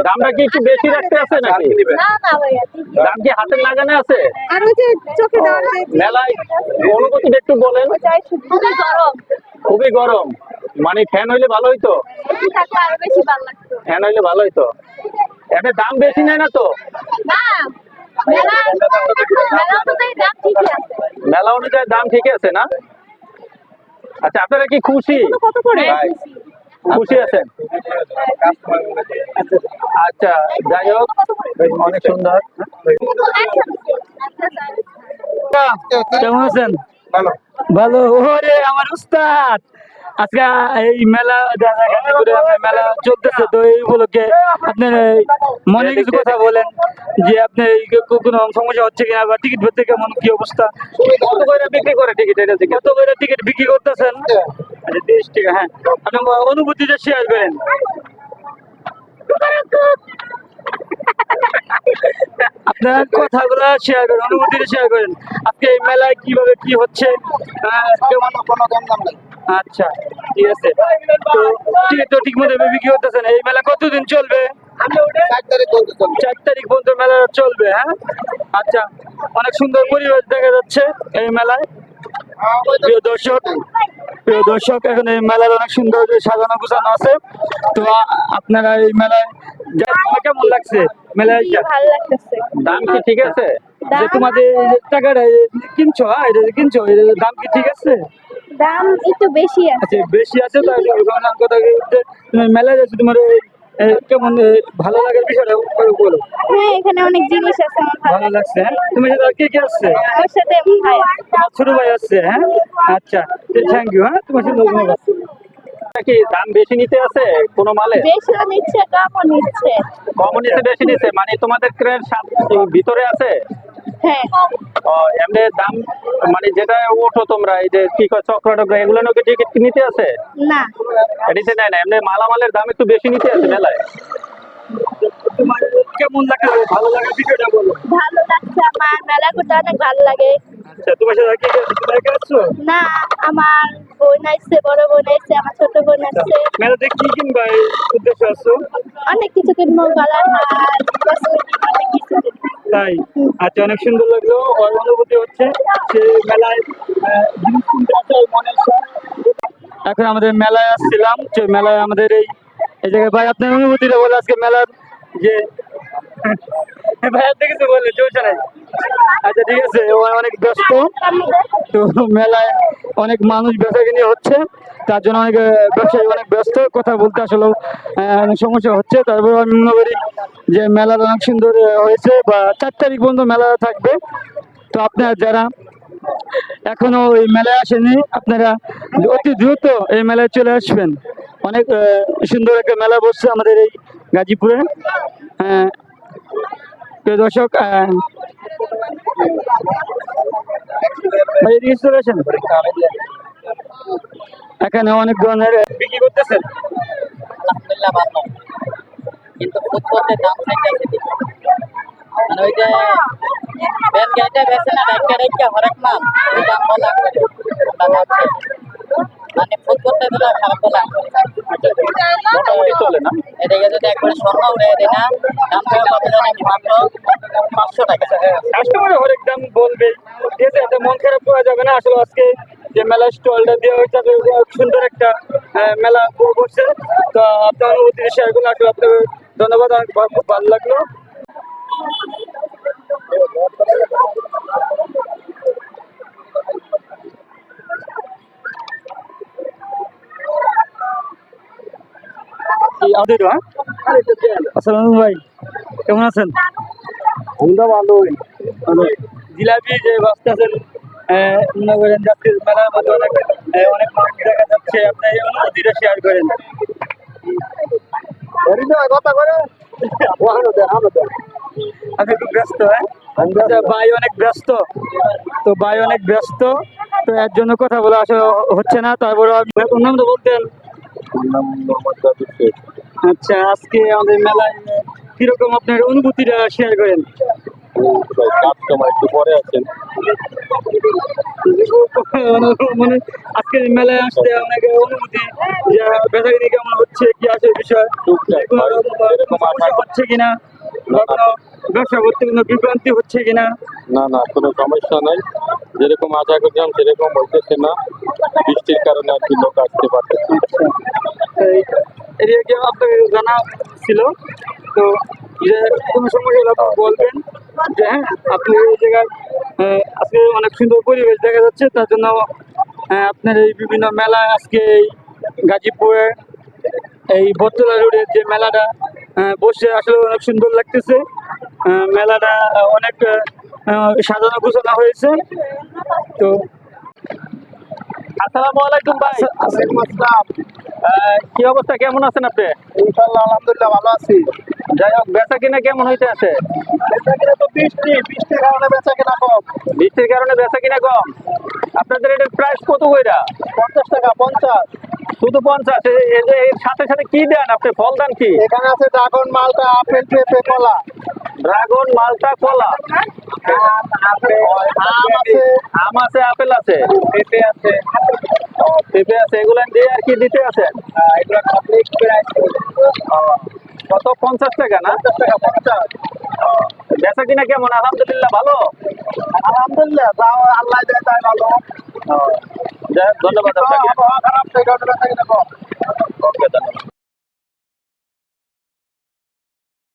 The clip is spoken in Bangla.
দামটা কি একটু বেশি রাখতে আছে নাকি? না না ভাইয়া ঠিকই দাম কি হাতের লাগানো আছে? আর ওই যে চোখে দেওয়ার যে মেলায় অনুভূতিটা একটু বলেন। খুবই গরম খুবই গরম, মানে ফ্যান হইলে ভালো হইতো। এসি থাকলে আরো বেশি ভালো লাগতো ফ্যান হইলে ভালো হইতো। এতে দাম বেশি নেয় না তো? না মেলা অনুযায়ী দাম ঠিকই আছে মেলা অনুযায়ী দাম ঠিকই আছে না? আচ্ছা, আপনারা কি খুশি? কত করে খুশি আছেন? আচ্ছা, যাই হোক, অনেক সুন্দর। কেমন আছেন? ভালো। ওরে আমার উস্তাদ, আজকে এই মেলা মেলা চলতেছে, তো এই উপলক্ষে আপনার মনে কিছু কথা বলেন যে আপনি কোনো সমস্যা হচ্ছে কিনা, বা টিকিট ধরতে কেমন কি অবস্থা? কত করে বিক্রি করে টিকিট? এটা কত করে টিকিট বিক্রি করতেছেন? আচ্ছা 30 টাকা। হ্যাঁ, আপনি অনুভূতিটা শেয়ার করেন। আপনার কথাগুলো শেয়ার করেন, অনুভূতিটা শেয়ার করেন। আজকে এই মেলায় কিভাবে কি হচ্ছে? কোনো দাম নেই। আচ্ছা, ঠিক আছে। তো টিকিট তো ঠিক মতো বিক্রি করতেছেন। এই মেলা কতদিন চলবে? 4 তারিখ বলতে চলবে। 4 তারিখ পর্যন্ত মেলা চলবে। হ্যাঁ, আচ্ছা, অনেক সুন্দর পরিবেশ দেখা যাচ্ছে এই মেলায়। প্রিয় দর্শক, এখন এই মেলার অনেক সুন্দর সাজানো গোছানো আছে। তো আপনারা এই মেলায় কেমন লাগছে? মেলায় ভালো লাগতেছে দাম কি ঠিক আছে? যে তোমাদের টাকাটা কিনছো, এটা যে কিনছো, এর দাম কি ঠিক আছে? দাম একটু বেশি আছে আচ্ছা, বেশি আছে। তো কথা যে তুমি মেলায় যাচ্ছ, তোমার কেমন ভালো লাগার বিষয়টা বলো। হ্যাঁ এখানে অনেক জিনিস আছে আমার ভালো লাগছে। হ্যাঁ, তুমি সাথে আর কে কে আসছে? আমার সাথে ভাই আছে। তোমার ছোট ভাই আসছে। হ্যাঁ, আচ্ছা, থ্যাংক ইউ। হ্যাঁ, তোমার সাথে ধন্যবাদ। কি দাম বেশি নিতে আছে কোনো মালে? বেশিও নিচ্ছে কমও নিচ্ছে কমন নিতে বেশি নিচ্ছে, মানে তোমাদের ক্রের ভিতরে আছে? হ্যাঁ ও, এমনি দাম মানে যেটা ওঠো তোমরা, এই যে কি কয় চক্র টক্র, এগুলো নাকি টিকিট নিতে আছে? না নিতে নেয় না, এমনি মালামালের দাম একটু বেশি নিতে আছে মেলায়। তোমার কেমন লাগছে? ভালো লাগার বিষয়টা বলো। ভালো লাগছে আমার মেলা ঘুরতে অনেক ভালো লাগে আচ্ছা, তোমার সাথে আর কে কে আসছে? তুমি একা আসছো? না আমার বোন আসছে বড় বোন আসছে আমার ছোট বোন আসছে মেলাতে কি কিনবা এই উদ্দেশ্যে আসছো? অনেক কিছু কিনবো গলার হার কসমেটিক অনেক কিছু কিনবো। তাই? আচ্ছা, অনেক সুন্দর লাগলো। ওর অনুভূতি হচ্ছে যে মেলায় জিনিস কিনতে আসে ওর মনের শখ। এখন আমাদের মেলায় আসছিলাম, যে মেলায় আমাদের এই জায়গায় ভাই আপনার অনুভূতিটা বলে আজকে মেলার যে ভাই আপনি কিছু বললে চলছে নাই। আচ্ছা, ঠিক আছে। ও অনেক ব্যস্ত, তো মেলায় অনেক মানুষ বেচাকিনি হচ্ছে, তার জন্য অনেক ব্যবসায়ী অনেক ব্যস্ত, কথা বলতে আসলেও অনেক সমস্যা হচ্ছে। তারপর আমি মনে করি যে মেলাটা অনেক সুন্দর হয়েছে, বা 4 তারিখ পর্যন্ত মেলা থাকবে। তো আপনারা যারা এখনো এই মেলায় আসেনি, আপনারা অতি দ্রুত এই মেলায় চলে আসবেন। অনেক সুন্দর একটা মেলা বসছে আমাদের এই গাজীপুরে। প্রিয় দর্শক, ভাই এদিকে চলে আসেন। এখানে অনেক ধরনের বিক্রি করতেছেন। আলহামদুলিল্লাহ ভালো, কিন্তু ফুটপাতে দাম চাইতেছে বেশি। মানে ওই যে ব্যান গাড়িটা বেছে না রেখে রেখে হরেক মাল ওই দাম বলা করে ওটা হচ্ছে মানে ফুটপাতে গুলো খারাপ বলা মোটামুটি চলে না? এদিকে যদি একবারে স্বর্ণ উড়ে দেয় না দাম থেকে কত জানি মাত্র 500 টাকা। কাস্টমার হরেক দাম বলবে, ঠিক আছে? এতে মন খারাপ করা যাবে না। আসলে আজকে যে মেলা স্টলটা দেওয়া হয়েছে, সুন্দর একটা মেলা করছে। তো আপনার অনুভূতি শেয়ার করলে আসলে আপনাকে ধন্যবাদ। অনেক খুব ভালো লাগলো। আসসালামু ভাই, কেমন আছেন? ভালোই। জিলাপি যে বাঁচতেছেন, মনে করেন যাচ্ছে মেলার মধ্যে অনেক অনেক মানুষ দেখা যাচ্ছে, আপনি এই অনুভূতিটা শেয়ার করেন। কথা করে আপনি খুব ব্যস্ত? হ্যাঁ, ভাই অনেক ব্যস্ত, তো ভাই অনেক ব্যস্ত, তো এর জন্য কথা বলা আসলে হচ্ছে না। তারপরে আপনার নাম তো বলতেন। আচ্ছা, আজকে আমাদের মেলায় কিরকম আপনার অনুভূতিটা শেয়ার করেন। কাস্টমার একটু পরে আছেন। মানে আজকের মেলায় আসতে অনেকে অনুমতি যে বেচাকিনি কেমন হচ্ছে কি আছে বিষয় টুকটাক কোনো হয়, রকম এরকম সমস্যা আশা- হচ্ছে কিনা বা কোনো ব্যবসা করতে কোনো বিভ্রান্তি হচ্ছে কিনা। না না, কোনো সমস্যা নাই, যেরকম আশা করছিলাম সেরকম হইতেছে না, বৃষ্টির কারণে আর কি লোক আসতে পারতেছে না। এই এরিয়াকে আপনাকে জানা ছিল তো যে কোনো সমস্যা হলে আপনি বলবেন যে হ্যাঁ আপনি এই জায়গায় আজকে অনেক সুন্দর পরিবেশ দেখা যাচ্ছে তার জন্য আপনার এই বিভিন্ন মেলা আজকে এই গাজীপুরে এই বটতলা রোডের যে মেলাটা বসে আসলে অনেক সুন্দর লাগতেছে। মেলাটা অনেক সাজানো গোছানো হয়েছে তো আসসালামু আলাইকুম ভাই। কি অবস্থা, কেমন আছেন আপনি? ইনশাআল্লাহ আলহামদুলিল্লাহ ভালো আছি। যাই হোক, বেচা কিনা কেমন হইতে আছে? বেচা কিনা তো বৃষ্টির কারণে বেচা কিনা কম। বৃষ্টির কারণে বেচা কিনা কম। আপনাদের এটার প্রাইস কত কইরা? 50 টাকা 50। শুধু 50? এই যে এর সাথে সাথে কি দেন আপনি, ফল দেন কি? এখানে আছে ড্রাগন, মালটা, আপেল, পেঁপে, কলা। ড্রাগন, মালটা, কলা, আম আছে, আম আছে, আপেল আছে, পেঁপে আছে। পেঁপে আছে, এগুলো দিয়ে আর কি দিতে আছে? এগুলো কমপ্লিট প্রাইস কত? 50 টাকা না? 50 টাকা 50। বেচা কিনা কেমন? আলহামদুলিল্লাহ ভালো। আলহামদুলিল্লাহ যাও আল্লাহ দেয় তাই ভালো। যাই হোক, ধন্যবাদ আপনাকে। আবহাওয়া খারাপ সেই কারণে বেচা কিনা কম। ওকে, ধন্যবাদ।